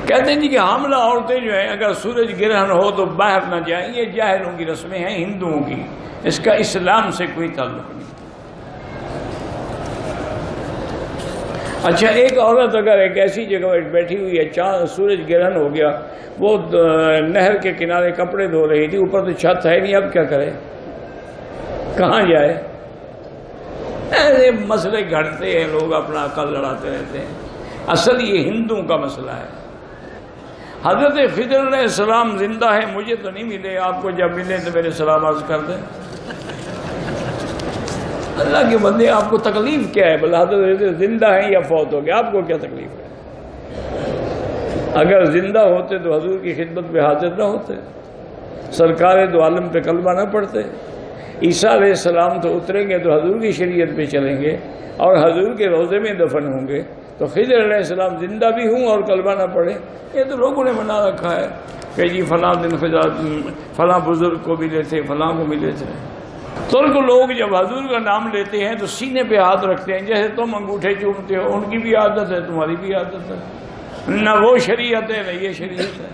کہتے ہیں جی کہ حاملہ عورتیں جو ہیں اگر سورج گرہن ہو تو باہر نہ جائیں، یہ جاہلوں کی رسمیں ہیں ہندوؤں کی، اس کا اسلام سے کوئی تعلق نہیں۔ اچھا ایک عورت اگر ایک ایسی جگہ بیٹھی ہوئی ہے، سورج گرہن ہو گیا، وہ نہر کے کنارے کپڑے دھو رہی تھی، اوپر تو چھت ہے نہیں، اب کیا کرے، کہاں جائے؟ ایسے مسئلے گھڑتے ہیں، لوگ اپنا عقل لڑاتے رہتے ہیں۔ اصل یہ ہندوؤں کا مسئلہ ہے۔ حضرت خضر علیہ السلام زندہ ہے، مجھے تو نہیں ملے، آپ کو جب ملے تو میرے سلام عرض کر دیں۔ اللہ کے بندے، آپ کو تکلیف کیا ہے؟ بھلا حضرت زندہ ہیں یا فوت ہو گیا، آپ کو کیا تکلیف ہے؟ اگر زندہ ہوتے تو حضور کی خدمت میں حاضر نہ ہوتے، سرکار دو عالم پہ کلمہ نہ پڑھتے۔ عیسیٰ علیہ السلام تو اتریں گے تو حضور کی شریعت پہ چلیں گے اور حضور کے روضے میں دفن ہوں گے، تو خضر علیہ السلام زندہ بھی ہوں اور کلمہ نہ پڑھیں؟ یہ تو لوگوں نے بنا رکھا ہے کہ جی فلاں دن فلاں بزرگ کو ملے تھے، فلاں کو ملے تھے۔ ترک لوگ جب حضور کا نام لیتے ہیں تو سینے پہ ہاتھ رکھتے ہیں، جیسے تم انگوٹھے چومتے ہو، ان کی بھی عادت ہے، تمہاری بھی عادت ہے، نہ وہ شریعت ہے نہ یہ شریعت ہے۔